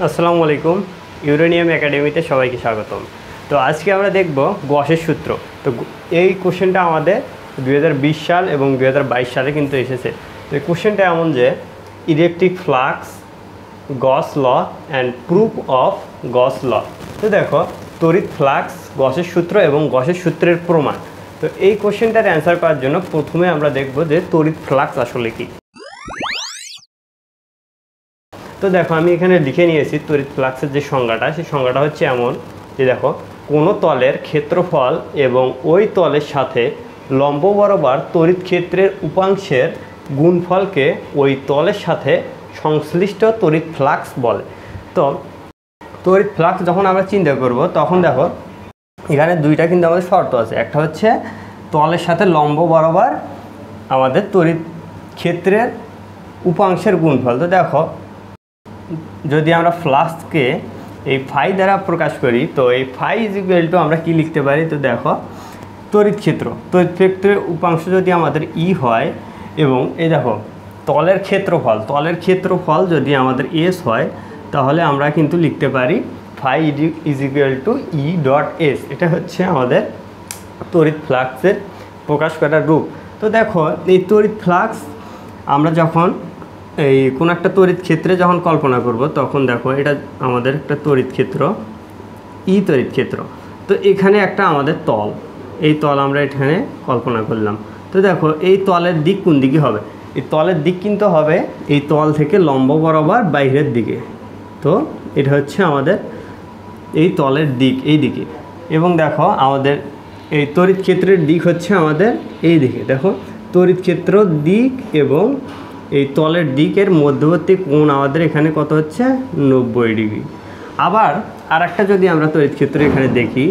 আসসালামু আলাইকুম। ইউরেনিয়াম একাডেমিতে সবাইকে স্বাগতম। তো আজকে আমরা দেখব গসের সূত্র। তো এই কোশ্চেনটা আমাদের 2020 সাল এবং 2022 সালে কিন্তু এসেছে। তো এই কোশ্চেনটা এমন যে electric flux, Gauss law and proof of Gauss law. তো দেখো, তড়িৎ ফ্লাক্স, গসের সূত্র এবং গসের সূত্রের প্রমাণ। তো এই কোশ্চেনটার অ্যান্সার করার জন্য প্রথমে আমরা দেখব যে তড়িৎ ফ্লাক্স আসলে কী। তো দেখো, আমি এখানে লিখে নিয়েছি তড়িৎ ফ্লাক্সের যে সংজ্ঞাটা, সেই সংজ্ঞাটা হচ্ছে এমন যে দেখো, কোনো তলের ক্ষেত্রফল এবং ওই তলের সাথে লম্ব বরাবর তড়িৎ ক্ষেত্রের উপাংশের গুণফলকে ওই তলের সাথে সংশ্লিষ্ট তড়িৎ ফ্লাক্স বলে। তো তড়িৎ ফ্লাক্স যখন আমরা চিন্তা করব, তখন দেখো এখানে দুইটা কিন্তু আমাদের শর্ত আছে। একটা হচ্ছে তলের সাথে লম্ব বরাবর আমাদের তড়িৎ ক্ষেত্রের উপাংশের গুণফল। তো দেখো, যদি আমরা ফ্লাক্সকে এই ফাই দ্বারা প্রকাশ করি, তো এই ফাই ইজ ইকুয়াল টু আমরা কি লিখতে পারি? তো দেখো, তড়িৎ ক্ষেত্রের উপাংশ যদি আমাদের ই হয় এবং এই দেখো তলের ক্ষেত্রফল যদি আমাদের এস হয়, তাহলে আমরা কিন্তু লিখতে পারি phi is equal to E dot S. এটা হচ্ছে আমাদের তড়িৎ ফ্লাক্সের প্রকাশ করার রূপ। তো দেখো, এই তড়িৎ ফ্লাক্স আমরা যখন এই কোনো একটা তড়িৎ ক্ষেত্রে যখন কল্পনা করব, তখন দেখো এটা আমাদের একটা তড়িৎ ক্ষেত্র, তড়িৎ ক্ষেত্র। তো এখানে একটা আমাদের তল, এই তল আমরা এখানে কল্পনা করলাম। তো দেখো, এই তলের দিক কোন দিকে হবে? এই তলের দিক কিন্তু হবে এই তল থেকে লম্ব বরাবর বাইরের দিকে। তো এটা হচ্ছে আমাদের এই তলের দিক, এই দিকে। এবং দেখো, আমাদের এই তড়িৎ ক্ষেত্রের দিক হচ্ছে আমাদের এই দিকে। দেখো, তড়িৎ ক্ষেত্র দিক এবং এই তলের দিকের মধ্যবর্তী কোণ আমাদের এখানে কত হচ্ছে? 90 ডিগ্রি। আবার আর একটা যদি আমরা তড়িৎ ক্ষেত্র এখানে দেখি,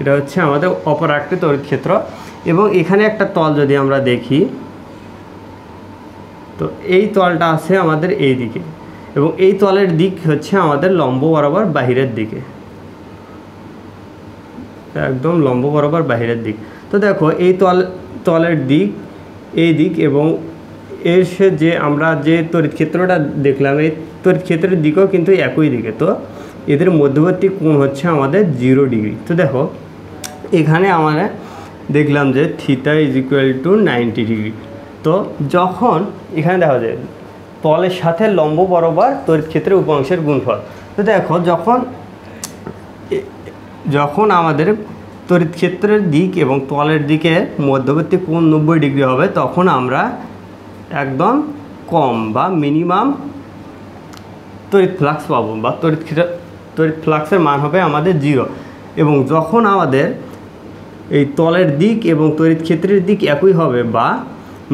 এটা হচ্ছে আমাদের অপর একটা তড়িৎ ক্ষেত্র। এবং এখানে একটা তল যদি আমরা দেখি, তো এই তলটা আছে আমাদের এই দিকে এবং এই তলের দিক হচ্ছে আমাদের লম্ব বরাবর বাহিরের দিকে, একদম লম্ব বরাবর বাহিরের দিক। তো দেখো, এই তলের দিক এই দিক এবং এর সে যে আমরা যে তড়িৎ ক্ষেত্রটা দেখলাম, এই তড়িৎ ক্ষেত্রের দিকও কিন্তু একই দিকে। তো এদের মধ্যবর্তী কোণ হচ্ছে আমাদের 0 ডিগ্রি। তো দেখো, এখানে আমরা দেখলাম যে theta is equal two 90 degree. তো যখন এখানে দেখা যায় তলের সাথে লম্ব বরাবর তড়িৎ ক্ষেত্রের উপাংশের গুণফল। তো দেখো, যখন আমাদের তড়িৎ ক্ষেত্রের দিক এবং তলের দিকে মধ্যবর্তী কোণ 90 ডিগ্রি হবে, তখন আমরা একদম কম বা মিনিমাম তড়িৎ ফ্লাক্স পাবো, বা তড়িৎ ফ্লাক্সের মান হবে আমাদের 0। এবং যখন আমাদের এই তলের দিক এবং তড়িৎ ক্ষেত্রের দিক একই হবে বা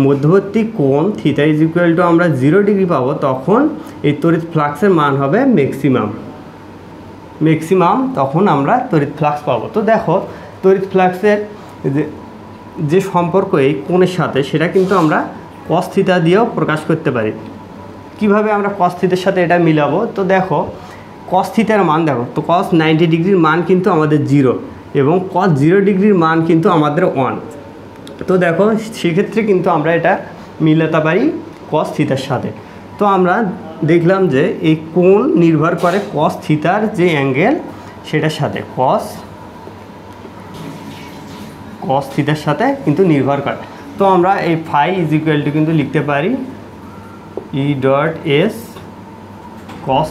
মধ্যবর্তী কোণ থিটা ইজ ইকুয়াল টু আমরা 0 ডিগ্রি পাবো, তখন এই তড়িৎ ফ্লাক্সের মান হবে ম্যাক্সিমাম, তখন আমরা তড়িৎ ফ্লাক্স পাবো। তো দেখো, তড়িৎ ফ্লাক্সের যে সম্পর্ক এই কোণের সাথে, সেটা কিন্তু আমরা কস থিটা দিয়েও প্রকাশ করতে পারি। কিভাবে আমরা কস থিটার সাথে এটা মিলাবো? তো দেখো, কস থিটার মান দেখো, তো কস 90 ডিগ্রির মান কিন্তু আমাদের 0 এবং কস 0 ডিগ্রির মান কিন্তু আমাদের 1। তো দেখো, সেক্ষেত্রে কিন্তু আমরা এটা মিলাতে পারি কস থিটার সাথে। তো আমরা দেখলাম যে এই কোণ নির্ভর করে কস থিটার যে অ্যাঙ্গেল, সেটার সাথে কস থিটার সাথে কিন্তু নির্ভর করে। তো আমরা এই ফাই ইজ ইকুয়াল টু কিন্তু লিখতে পারি ই ডট এস কস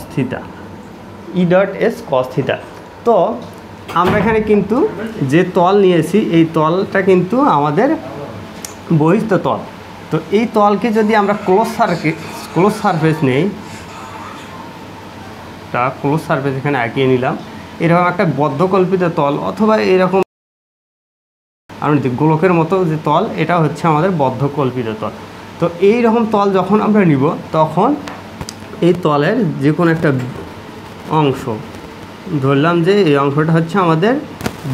থিটা। তো আমরা এখানে কিন্তু যে তল নিয়েছি, এই তলটা কিন্তু আমাদের বহিস্থ তল। তো এই তলকে যদি আমরা ক্লোজ সারফেস নেই, ক্লোজ সারফেস এখানে আঁকিয়ে নিলাম, এরকম একটা বদ্ধকল্পিত তল, অথবা এরকম আমরা গোলকের মতো যে তল, এটা হচ্ছে আমাদের বদ্ধকল্পিত তল। তো এই রকম তল যখন আমরা নিব, তখন এই তলের যে কোনো একটা অংশ ধরলাম যে এই অংশটা হচ্ছে আমাদের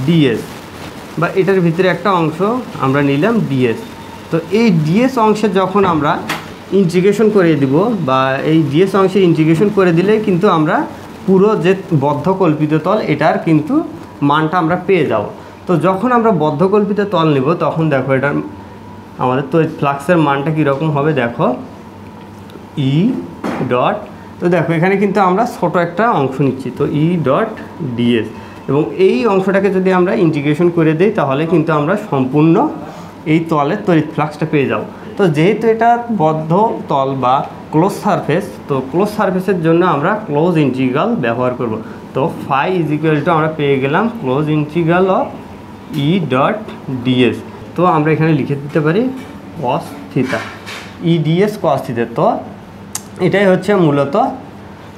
ডিএস, বা এটার ভিতরে একটা অংশ আমরা নিলাম ডিএস। তো এই ডিএস অংশে যখন আমরা ইন্টিগ্রেশন করে দিব, বা এই ডিএস অংশে ইন্টিগ্রেশন করে দিলে কিন্তু আমরা পুরো যে বদ্ধকল্পিত তল, এটার কিন্তু মানটা আমরা পেয়ে যাব। তো যখন আমরা বদ্ধকল্পিত তল নিব, তখন দেখো এটার আমাদের তড়িৎ ফ্লাক্সের মানটা কীরকম হবে। দেখো, ই ডট, তো দেখো এখানে কিন্তু আমরা ছোট একটা অংশ নিচ্ছি, তো ই ডট ডিএস, এবং এই অংশটাকে যদি আমরা ইন্টিগ্রেশন করে দিই তাহলে কিন্তু আমরা সম্পূর্ণ এই তলের তড়িৎ ফ্লাক্সটা পেয়ে যাব। তো যেহেতু এটা বদ্ধ তল বা ক্লোজ সারফেস, তো ক্লোজ সারফেসের জন্য আমরা ক্লোজ ইন্টিগ্রাল ব্যবহার করব। তো ফাই ইজ ইকুয়াল টু আমরা পেয়ে গেলাম close integral of E dot DS. তো আমরা এখানে লিখে দিতে পারি কস থিটা, ই ডিএস কস থিটা। তো এটাই হচ্ছে মূলত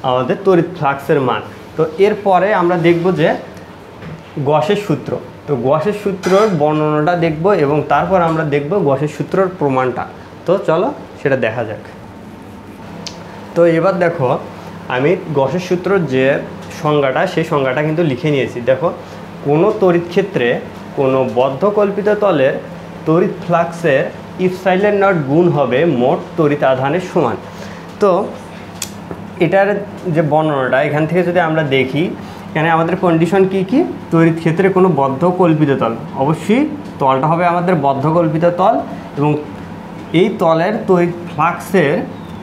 আমাদের তড়িৎ ফ্লাক্সের মান। তো এরপরে আমরা দেখব যে গসের সূত্র। তো গসের সূত্রর বর্ণনাটা দেখব এবং তারপর আমরা দেখব গসের সূত্রর প্রমাণটা। তো চলো সেটা দেখা যাক। তো এবার দেখো আমি গসের সূত্রর যে সংজ্ঞাটা, সেই সংজ্ঞাটা কিন্তু লিখে নিয়েছি। দেখো, কোনো তড়িৎ ক্ষেত্রে কোনো বদ্ধকল্পিত তলের তড়িৎ ফ্লাক্সের ইপসাইলন নট গুণ হবে মোট তড়িৎ আধানের সমান। তো এটার যে বর্ণনাটা এখান থেকে যদি আমরা দেখি, এখানে আমাদের কন্ডিশন কি কি, তড়িৎ ক্ষেত্রে কোনো বদ্ধকল্পিত তল, অবশ্যই তলটা হবে আমাদের বদ্ধকল্পিত তল এবং এই তলের তড়িৎ ফ্লাক্সের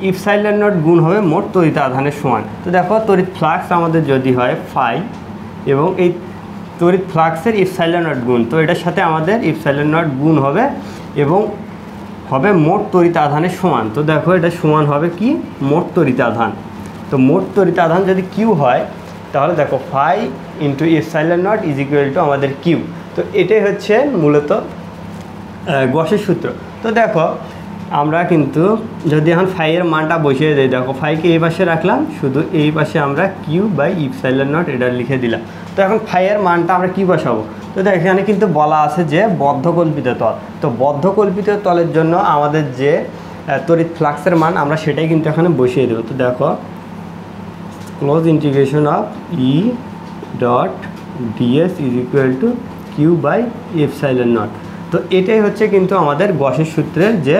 ইপসাইলন নট গুণ হবে মোট তড়িৎ আধানের সমান। তো দেখো তড়িৎ ফ্লাক্স আমাদের যদি হয় ফাই এবং এই তড়িৎ ফ্লাক্সের ইপসাইলন নট গুণ, তো এটার সাথে আমাদের ইপসাইলন নট গুণ হবে এবং হবে মোট তড়িৎ আধানের সমান। তো দেখো এটা সমান হবে কি, মোট তড়িৎ আধান। তো মোট তড়িৎ আধান যদি কিউ হয় তাহলে দেখো phi into epsilon nought is equal to আমাদের কিউ। তো এটাই হচ্ছে মূলত গসের সূত্র। তো দেখো আমরা কিন্তু যদি এখন ফাইয়ের মানটা বসিয়ে দিই, দেখো ফাইকে এই পাশে রাখলাম, শুধু এই পাশে আমরা কিউ বাই ইপসাইলন নট এটা লিখে দিলাম। তো এখন ফাইয়ের মানটা আমরা কি বসাবো, তো দেখো এখানে কিন্তু বলা আছে যে বদ্ধকল্পিত তল। তো বদ্ধকল্পিত তলের জন্য আমাদের যে তড়িৎ ফ্লাক্সের মান আমরা সেটাই কিন্তু এখানে বসিয়ে দেবো। তো দেখো close integration of E dot DS is equal to Q by epsilon nought. তো এটাই হচ্ছে কিন্তু আমাদের গসের সূত্রের যে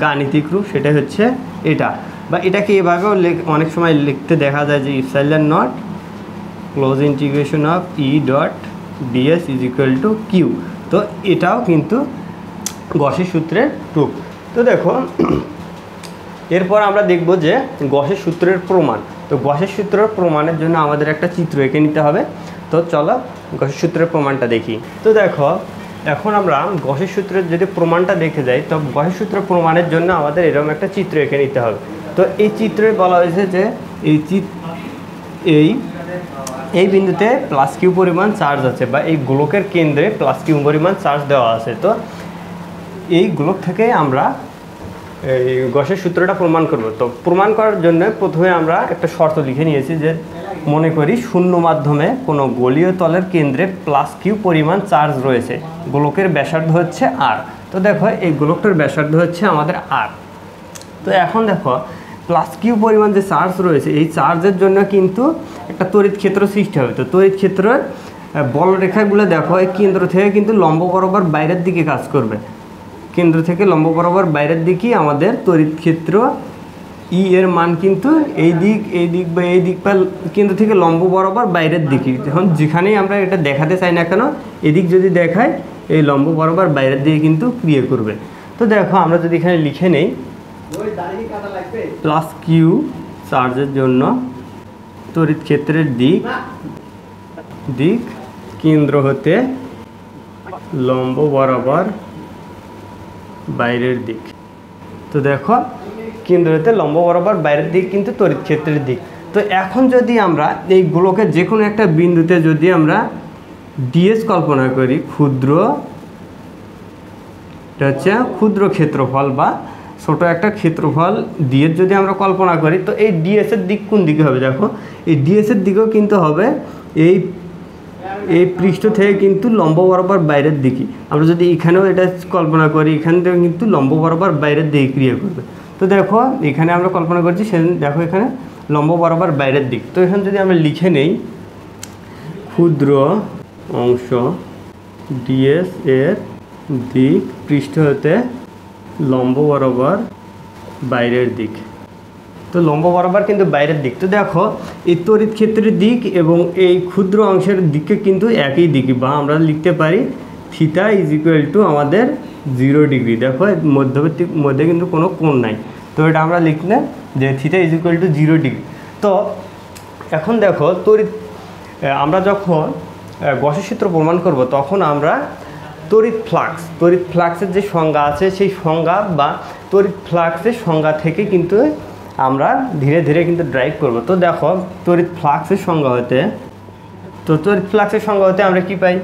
গাণিতিক রূপ, সেটাই হচ্ছে এটা, বা এটাকে এভাবেও অনেক সময় লিখতে দেখা যায় যে epsilon nought close integration of E dot DS is equal to Q. তো এটাও কিন্তু গসের সূত্রের রূপ। তো দেখো এরপর আমরা দেখব যে গসের সূত্রের প্রমাণ। তো গসের সূত্রের প্রমাণের জন্য আমাদের একটা চিত্র এঁকে নিতে হবে। তো চলো গসের সূত্রের প্রমাণটা দেখি। তো দেখো এখন আমরা গসের সূত্রের যদি প্রমাণটা দেখে যাই, তো গসের সূত্রের প্রমাণের জন্য আমাদের এরকম একটা চিত্র এঁকে নিতে হবে। তো এই চিত্রে বলা হয়েছে যে এই বিন্দুতে প্লাস কিউ পরিমাণ চার্জ আছে, বা এই গোলকের কেন্দ্রে প্লাস কিউ পরিমাণ চার্জ দেওয়া আছে। তো এই গোলক থেকে আমরা এই গসের সূত্রটা প্রমাণ করব। তো প্রমাণ করার জন্য প্রথমে আমরা একটা শর্ত লিখে নিয়েছি যে মনে করি শূন্য মাধ্যমে কোনো গোলীয় তলের কেন্দ্রে প্লাস কিউ পরিমাণ চার্জ রয়েছে, গোলকের ব্যাসার্ধ হচ্ছে আর। তো দেখো এই গোলকটার ব্যাসার্ধ হচ্ছে আমাদের আর। তো এখন দেখো প্লাস কিউ পরিমাণ যে চার্জ রয়েছে, এই চার্জের জন্য কিন্তু একটা তড়িৎ ক্ষেত্র সৃষ্টি হবে। তো তড়িৎ ক্ষেত্রের বলরেখাগুলো দেখো এই কেন্দ্র থেকে কিন্তু লম্ব বরাবর বাইরের দিকে কাজ করবে, কেন্দ্র থেকে লম্ব বরাবর বাইরের দিকেই আমাদের তড়িৎ ক্ষেত্র ই এর মান কিন্তু এই দিক বা কেন্দ্র থেকে লম্ব বরাবর বাইরের দিকে, এখন যেখানেই আমরা এটা দেখাতে চাই না কেন, এদিক যদি দেখায় এই লম্ব বরাবর বাইরের দিকে কিন্তু ক্রিয়া করবে। তো দেখো আমরা যদি এখানে লিখে নেই প্লাস কিউ চার্জের জন্য তড়িৎ ক্ষেত্রের দিক কেন্দ্র হতে লম্ব বরাবর বাইরের দিক। তো দেখো কেন্দ্র হতে লম্ব বরাবর বাইরের দিক কিন্তু তড়িৎ ক্ষেত্রের দিক। তো এখন যদি আমরা এই গোলকের যে কোনো একটা বিন্দুতে যদি আমরা ডিএস কল্পনা করি, ক্ষুদ্র ক্ষেত্রফল বা ছোট একটা ক্ষেত্রফল ডিএস যদি আমরা কল্পনা করি, তো এই ডিএস এর দিক কোন দিকে হবে, দেখো এই ডিএস এর দিকেও কিন্তু হবে এই পৃষ্ঠ থেকে কিন্তু লম্ব বরাবর বাইরের দিকে। আমরা যদি এখানেও এটা কল্পনা করি, এখান থেকে কিন্তু লম্ব বরাবর বাইরের দিকে ক্রিয়া করবে। তো দেখো এখানে আমরা কল্পনা করছি, সেদিন দেখো এখানে লম্ব বরাবর বাইরের দিক। তো এখানে যদি আমরা লিখে নেই ক্ষুদ্র অংশ ডিএস এর দিক পৃষ্ঠ হতে লম্ব বরাবর বাইরের দিক। তো লম্ব বরাবর কিন্তু বাইরের দিক। তো দেখো এই তড়িৎ ক্ষেত্রের দিক এবং এই ক্ষুদ্র অংশের দিকে কিন্তু একই দিকে, বা আমরা লিখতে পারি থিটা ইজ ইকুয়াল টু আমাদের 0 ডিগ্রি। দেখো মধ্যে কিন্তু কোনো কোণ নাই। তো এটা আমরা লিখলাম যে theta is equal two 0 degree. তো এখন দেখো তড়িৎ আমরা যখন গসের সূত্র প্রমাণ করব তখন আমরা তড়িৎ ফ্লাক্সের যে সংজ্ঞা আছে সেই সংজ্ঞা বা তড়িৎ ফ্লাক্সের সংজ্ঞা থেকে কিন্তু আমরা ধীরে ধীরে কিন্তু ড্রাইভ করব। তো দেখো তড়িৎ ফ্লাক্সের সংজ্ঞা হতে আমরা কি পাই,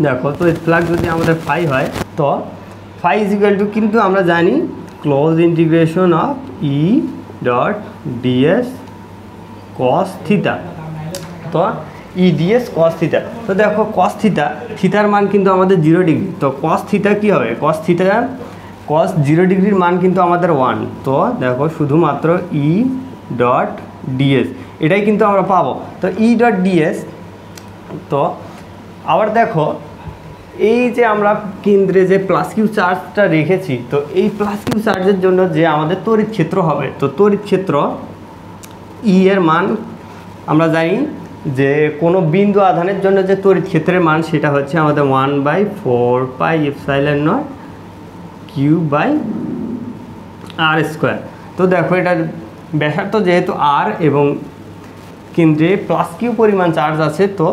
দেখো তড়িৎ ফ্লাক্স যদি আমাদের ফাই হয় তো ফাই ইজ ইকুয়াল টু কিন্তু আমরা জানি close integration of E dot DS cos theta. তো ই ডিএস কস থিটা। তো দেখো কস থিটার মান কিন্তু আমাদের 0 ডিগ্রি। তো কস থিটা কী হবে, কস 0 ডিগ্রির মান কিন্তু আমাদের 1। তো দেখো শুধুমাত্র ই ডট ডিএস এটাই কিন্তু আমরা পাবো। তো ই ডট ডিএস, তো আবার দেখো এই যে আমরা কেন্দ্রে যে প্লাস কিউ চার্জটা রেখেছি, তো এই প্লাস কিউ চার্জের জন্য যে আমাদের তড়িৎ ক্ষেত্র হবে, তো তড়িৎ ক্ষেত্র ই এর মান আমরা জানি যে কোনো বিন্দু আধানের জন্য যে তড়িৎ ক্ষেত্রের মান সেটা হচ্ছে আমাদের 1/4 pi epsilon nought Q by R square. তো দেখো এটার ব্যাসার্ধ যেহেতু আর এবং কেন্দ্রে প্লাস কিউ পরিমাণ চার্জ আছে, তো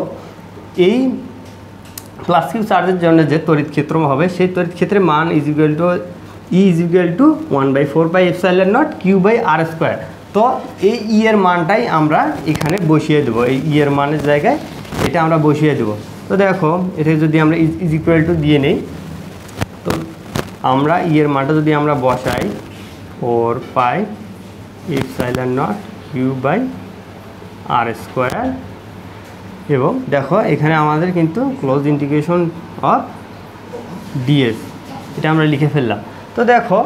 এই প্লাস কিউ চার্জের জন্য যে তড়িৎ ক্ষেত্র হবে সেই তড়িৎ ক্ষেত্রের মান is equal to 1/4 pi epsilon nought Q by R square. তো এই ই এর মানটাই আমরা এখানে বসিয়ে দেবো, এই ই এর মানের জায়গায় এটা আমরা বসিয়ে দেবো। তো দেখো এটা যদি আমরা ইজ ইকুয়াল টু দিয়ে নিই, তো আমরা ই এর মানটা যদি আমরা বসাই 4 pi epsilon nought Q by R square, এবং দেখো এখানে আমাদের কিন্তু ক্লোজ ইন্টিগ্রেশন অফ ডিএস এটা আমরা লিখে ফেললাম। তো দেখো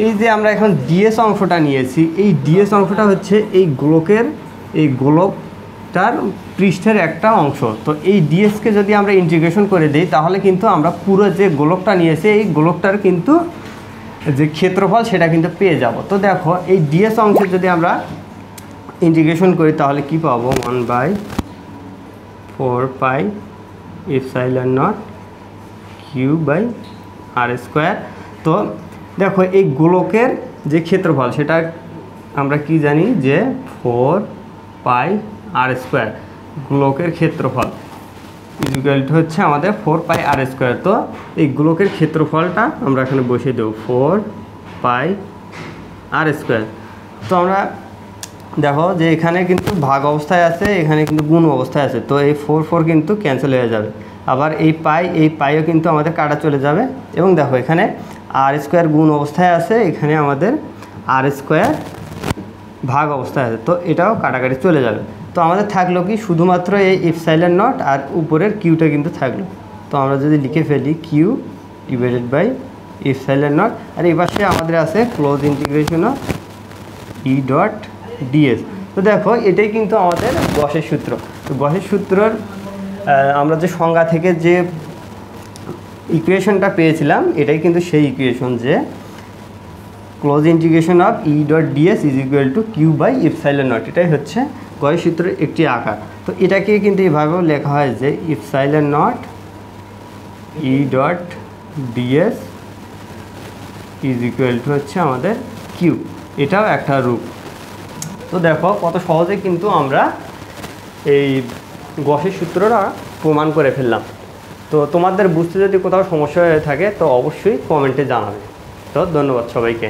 এই যে আমরা এখন ডিএস অংশটা নিয়েছি, এই ডিএস অংশটা হচ্ছে এই গোলকটার পৃষ্ঠের একটা অংশ। তো এই ডিএসকে যদি আমরা ইন্টিগ্রেশন করে দিই তাহলে কিন্তু আমরা পুরো যে গোলকটা নিয়েছি এই গোলকটার কিন্তু যে ক্ষেত্রফল সেটা কিন্তু পেয়ে যাব। তো দেখো এই ডিএস অংশে যদি আমরা ইন্টিগ্রেশন করি তাহলে কি পাবো, 1/4 pi epsilon nought Q by R square. তো দেখো এই গোলকের যে ক্ষেত্রফল সেটা আমরা কি জানি যে 4 পাই আর স্কোয়ার গোলকের ক্ষেত্রফল ইজ ইকুয়াল টু হচ্ছে আমাদের 4 পাই আর স্কোয়ার। তো এই গোলকের ক্ষেত্রফলটা আমরা এখানে বসিয়ে দেবো 4 পাই আর স্কোয়ার। তো আমরা দেখো যে এখানে কিন্তু ভাগ অবস্থায় আছে, এখানে কিন্তু গুণ অবস্থায় আছে, তো এই 4 কিন্তু ক্যান্সেল হয়ে যাবে। আবার এই পাইও কিন্তু আমাদের কাটা চলে যাবে, এবং দেখো এখানে আর স্কোয়ার গুণ অবস্থায় আছে, এখানে আমাদের আর স্কোয়ার ভাগ অবস্থায় আছে, তো এটাও কাটাকাটি চলে যাবে। তো আমাদের থাকলো কি শুধুমাত্র এই এপসাইলন নট আর উপরের কিউটা কিন্তু থাকলো। তো আমরা যদি লিখে ফেলি Q divided by epsilon nought, আর এই পাশে আমাদের আছে close integration of E dot DS. তো দেখো এটাই কিন্তু আমাদের গসের সূত্র। তো গসের সূত্রর আমরা যে সংজ্ঞা থেকে যে ইকুয়েশনটা পেয়েছিলাম এটাই কিন্তু সেই ইকুয়েশন যে close integration of E dot DS is equal to Q by epsilon nought, এটাই হচ্ছে গসের সূত্রের একটি আকার। তো এটাকে কিন্তু এইভাবেও লেখা হয় যে epsilon not E dot DS is equal two হচ্ছে আমাদের কিউ, এটাও একটা রূপ। তো দেখো কত সহজে কিন্তু আমরা এই গসের সূত্রটা প্রমাণ করে ফেললাম। তো তোমাদের বুঝতে যদি কোথাও সমস্যা হয়ে থাকে তো অবশ্যই কমেন্টে জানাবে। তো ধন্যবাদ সবাইকে।